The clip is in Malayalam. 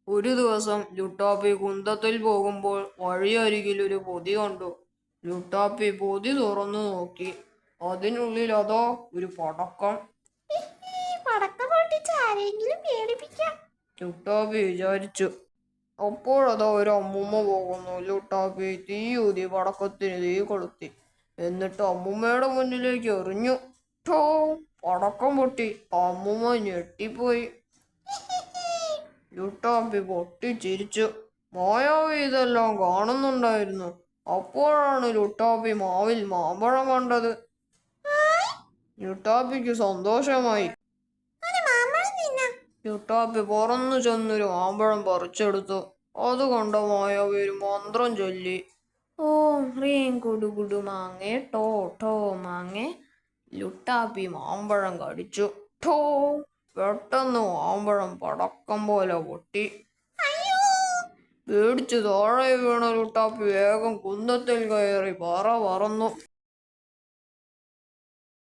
ഒരു ദിവസം ലുട്ടാപ്പി കുന്തത്തിൽ പോകുമ്പോൾ വഴിയരികിൽ ഒരു പൊതി കണ്ടു. ലുട്ടാപ്പി പൊതി തുറന്നു നോക്കി. അതിനുള്ളിൽ അതോ ഒരു പടക്കം. പടക്കം പൊട്ടിച്ച് ആരെങ്കിലും പേടിപ്പിക്കാം. ലുട്ടാപ്പി വിചാരിച്ചു. അപ്പോഴതോ ഒരു അമ്മുമ്മ പോകുന്നു. ലുട്ടാപ്പി തീയൂതി പടക്കത്തിന് തീ കൊളുത്തി. എന്നിട്ട് അമ്മുമ്മയുടെ മുന്നിലേക്ക് എറിഞ്ഞു. ഠോ! പടക്കം പൊട്ടി. അമ്മുമ്മ ഞെട്ടിപ്പോയി. ലുട്ടാപ്പി പൊട്ടിച്ചിരിച്ചു. മായാവി ഇതെല്ലാം കാണുന്നുണ്ടായിരുന്നു. അപ്പോഴാണ് ലുട്ടാപ്പി മാവിൽ മാമ്പഴം കണ്ടത്. ലുട്ടാപ്പിക്ക് സന്തോഷമായി. ലുട്ടാപ്പി പറന്നു ചെന്നൊരു മാമ്പഴം പറിച്ചെടുത്തു. അത് കണ്ട മായാവി ഒരു മന്ത്രം ചൊല്ലി. ഓം ഹ്രീം കുടുകുടു മാങ്ങേ ടോ ടോ മാങ്ങേ. ലുട്ടാപ്പി മാമ്പഴം കടിച്ചു. ഠോ! പെട്ടെന്ന് മാമ്പഴം പടക്കം പോലെ പൊട്ടി. പേടിച്ച് താഴെ വീണ ലുട്ടാപ്പി വേഗം കുന്തത്തിൽ കയറി പറന്നു.